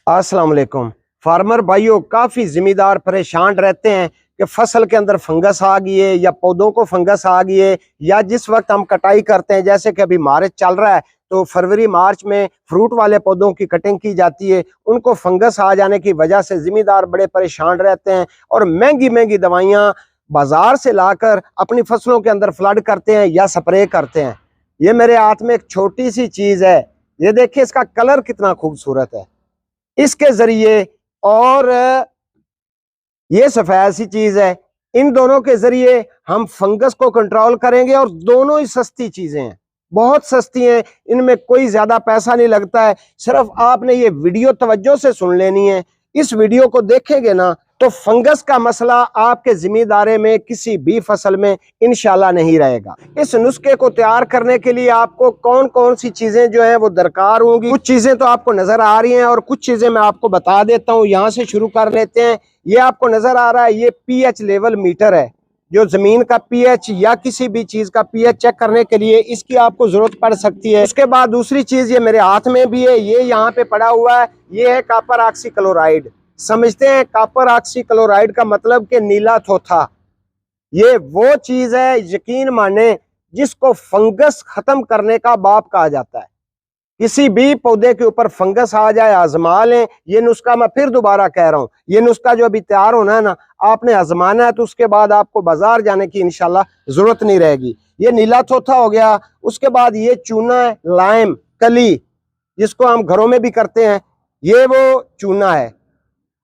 अस्सलाम वालेकुम। फार्मर भाइयों, काफ़ी ज़िम्मेदार परेशान रहते हैं कि फसल के अंदर फंगस आ गई है या पौधों को फंगस आ गई है, या जिस वक्त हम कटाई करते हैं, जैसे कि अभी मार्च चल रहा है तो फरवरी मार्च में फ्रूट वाले पौधों की कटिंग की जाती है, उनको फंगस आ जाने की वजह से ज़िम्मेदार बड़े परेशान रहते हैं और महंगी महंगी दवाइयाँ बाजार से लाकर अपनी फसलों के अंदर फ्लड करते हैं या स्प्रे करते हैं। ये मेरे हाथ में एक छोटी सी चीज़ है, ये देखिए इसका कलर कितना खूबसूरत है। इसके जरिए और ये सफेद सी चीज है, इन दोनों के जरिए हम फंगस को कंट्रोल करेंगे और दोनों ही सस्ती चीजें हैं, बहुत सस्ती हैं, इनमें कोई ज्यादा पैसा नहीं लगता है। सिर्फ आपने ये वीडियो तवज्जो से सुन लेनी है। इस वीडियो को देखेंगे ना तो फंगस का मसला आपके जिम्मेदारी में किसी भी फसल में इंशाल्लाह नहीं रहेगा। इस नुस्खे को तैयार करने के लिए आपको कौन कौन सी चीजें जो है वो दरकार होंगी, कुछ चीजें तो आपको नजर आ रही हैं और कुछ चीजें मैं आपको बता देता हूँ। यहाँ से शुरू कर लेते हैं। ये आपको नजर आ रहा है, ये पीएच लेवल मीटर है, जो जमीन का पीएच या किसी भी चीज का पीएच चेक करने के लिए इसकी आपको जरूरत पड़ सकती है। उसके बाद दूसरी चीज ये मेरे हाथ में भी है, ये यहाँ पे पड़ा हुआ है, ये है कॉपर ऑक्सीक्लोराइड। समझते हैं कॉपर ऑक्सीक्लोराइड का मतलब कि नीला थोथा। ये वो चीज है, यकीन माने, जिसको फंगस खत्म करने का बाप कहा जाता है। किसी भी पौधे के ऊपर फंगस आ जाए, आजमा लें। ये नुस्खा मैं फिर दोबारा कह रहा हूँ, ये नुस्खा जो अभी तैयार होना है ना, आपने आजमाना है, तो उसके बाद आपको बाजार जाने की इंशाल्लाह जरूरत नहीं रहेगी। ये नीला थोथा हो गया। उसके बाद ये चूना है, लाइम कली, जिसको हम घरों में भी करते हैं, ये वो चूना है।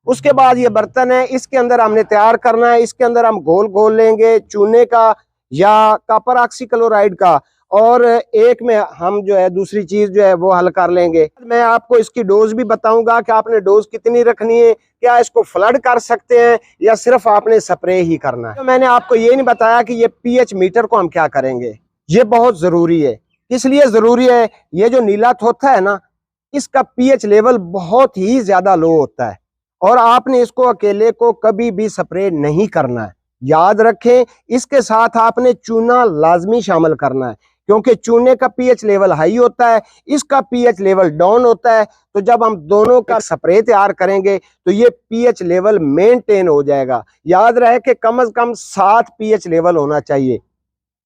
उसके बाद ये बर्तन है, इसके अंदर हमने तैयार करना है, इसके अंदर हम घोल घोल लेंगे चूने का या कॉपर ऑक्सीक्लोराइड का, और एक में हम जो है दूसरी चीज जो है वो हल कर लेंगे। मैं आपको इसकी डोज भी बताऊंगा कि आपने डोज कितनी रखनी है, क्या इसको फ्लड कर सकते हैं या सिर्फ आपने स्प्रे ही करना है। तो मैंने आपको ये नहीं बताया कि ये पीएच मीटर को हम क्या करेंगे। ये बहुत जरूरी है। इसलिए जरूरी है, ये जो नीला थोथा है ना, इसका पीएच लेवल बहुत ही ज्यादा लो होता है और आपने इसको अकेले को कभी भी स्प्रे नहीं करना है। याद रखें, इसके साथ आपने चूना लाजमी शामिल करना है, क्योंकि चूने का पीएच लेवल हाई होता है, इसका पीएच लेवल डाउन होता है। तो जब हम दोनों का स्प्रे तैयार करेंगे तो ये पीएच लेवल मेंटेन हो जाएगा। याद रहे कि कम से कम 7 पीएच लेवल होना चाहिए।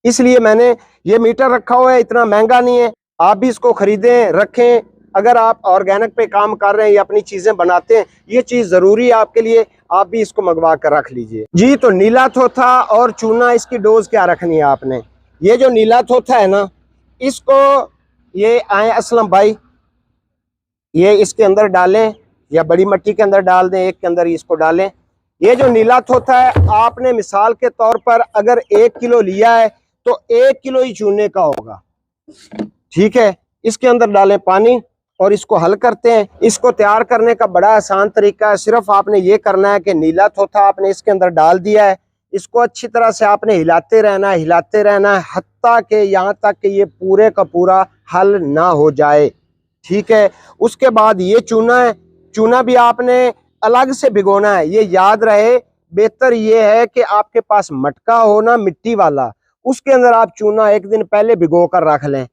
इसलिए मैंने ये मीटर रखा हुआ है, इतना महंगा नहीं है, आप भी इसको खरीदें, रखें। अगर आप ऑर्गेनिक पे काम कर रहे हैं या अपनी चीजें बनाते हैं, ये चीज जरूरी है आपके लिए, आप भी इसको मंगवा कर रख लीजिए जी। तो नीला थोथा और चूना, इसकी डोज क्या रखनी है आपने। ये जो नीला थोथा है ना, इसको ये आए असलम भाई, ये इसके अंदर डालें या बड़ी मट्टी के अंदर डाल दें, एक के अंदर इसको डालें। ये जो नीला थोथा है, आपने मिसाल के तौर पर अगर 1 किलो लिया है तो 1 किलो ही चूने का होगा, ठीक है। इसके अंदर डालें पानी और इसको हल करते हैं। इसको तैयार करने का बड़ा आसान तरीका है, सिर्फ आपने ये करना है कि नीला थोथा आपने इसके अंदर डाल दिया है, इसको अच्छी तरह से आपने हिलाते रहना है, हिलाते रहना है, हत्ता के यहाँ तक कि ये पूरे का पूरा हल ना हो जाए, ठीक है। उसके बाद ये चूना है, चूना भी आपने अलग से भिगोना है। ये याद रहे, बेहतर ये है कि आपके पास मटका हो ना, मिट्टी वाला, उसके अंदर आप चूना 1 दिन पहले भिगो कर रख लें।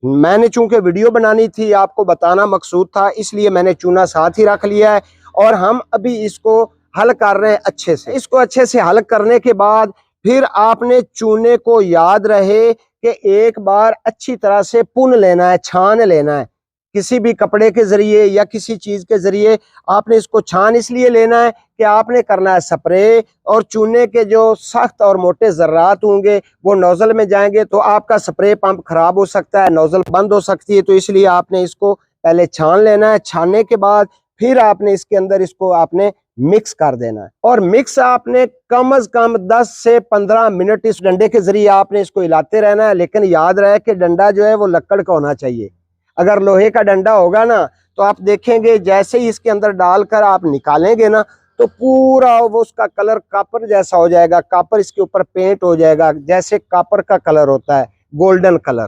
मैंने चूंकि वीडियो बनानी थी, आपको बताना मकसूद था, इसलिए मैंने चूना साथ ही रख लिया है। और हम अभी इसको हल कर रहे हैं अच्छे से। इसको अच्छे से हल करने के बाद फिर आपने चूने को, याद रहे कि एक बार अच्छी तरह से पुन लेना है, छान लेना है, किसी भी कपड़े के जरिए या किसी चीज के जरिए आपने इसको छान इसलिए लेना है कि आपने करना है स्प्रे, और चूने के जो सख्त और मोटे जर्रात होंगे वो नोजल में जाएंगे तो आपका स्प्रे पंप खराब हो सकता है, नोजल बंद हो सकती है। तो इसलिए आपने इसको पहले छान लेना है। छानने के बाद फिर आपने इसके अंदर इसको आपने मिक्स कर देना है, और मिक्स आपने कम से कम 10 से 15 मिनट इस डंडे के जरिए आपने इसको हिलाते रहना है। लेकिन याद रहे कि डंडा जो है वो लकड़ का होना चाहिए। अगर लोहे का डंडा होगा ना, तो आप देखेंगे जैसे ही इसके अंदर डालकर आप निकालेंगे ना, तो पूरा वो उसका कलर कॉपर जैसा हो जाएगा, कॉपर इसके ऊपर पेंट हो जाएगा, जैसे कॉपर का कलर होता है, गोल्डन कलर,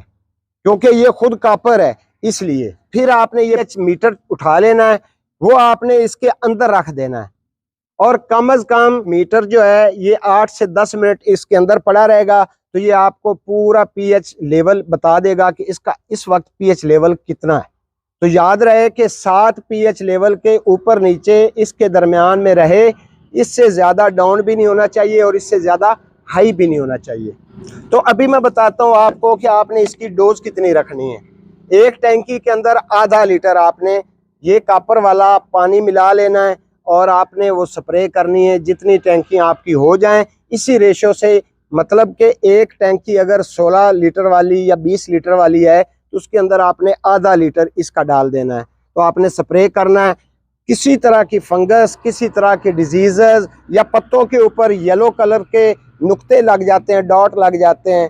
क्योंकि ये खुद कॉपर है। इसलिए फिर आपने ये मीटर उठा लेना है, वो आपने इसके अंदर रख देना है, और कम से कम मीटर जो है ये 8 से 10 मिनट इसके अंदर पड़ा रहेगा। तो ये आपको पूरा पीएच लेवल बता देगा कि इसका इस वक्त पीएच लेवल कितना है। तो याद रहे कि 7 pH लेवल के ऊपर नीचे इसके दरमियान में रहे, इससे ज़्यादा डाउन भी नहीं होना चाहिए और इससे ज़्यादा हाई भी नहीं होना चाहिए। तो अभी मैं बताता हूँ आपको कि आपने इसकी डोज कितनी रखनी है। एक टैंकी के अंदर आधा लीटर आपने ये कॉपर वाला पानी मिला लेना है और आपने वो स्प्रे करनी है। जितनी टैंकी आपकी हो जाएं इसी रेशो से, मतलब कि एक टैंकी अगर 16 लीटर वाली या 20 लीटर वाली है तो उसके अंदर आपने आधा लीटर इसका डाल देना है। तो आपने स्प्रे करना है। किसी तरह की फंगस, किसी तरह के डिजीज़ या पत्तों के ऊपर येलो कलर के नुक्ते लग जाते हैं, डॉट लग जाते हैं,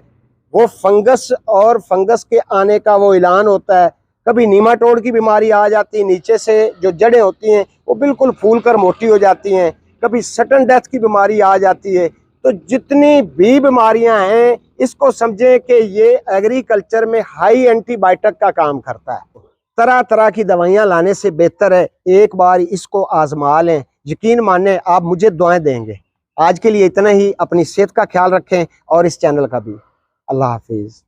वो फंगस और फंगस के आने का वो ऐलान होता है। कभी नीमाटोड की बीमारी आ जाती है, नीचे से जो जड़ें होती हैं वो बिल्कुल फूल कर मोटी हो जाती हैं। कभी सडन डेथ की बीमारी आ जाती है। तो जितनी भी बीमारियां हैं इसको समझें कि ये एग्रीकल्चर में हाई एंटीबायोटिक का काम करता है। तरह तरह की दवाइयां लाने से बेहतर है एक बार इसको आजमा लें। यकीन माने आप मुझे दुआएं देंगे। आज के लिए इतना ही। अपनी सेहत का ख्याल रखें और इस चैनल का भी। अल्लाह हाफिज।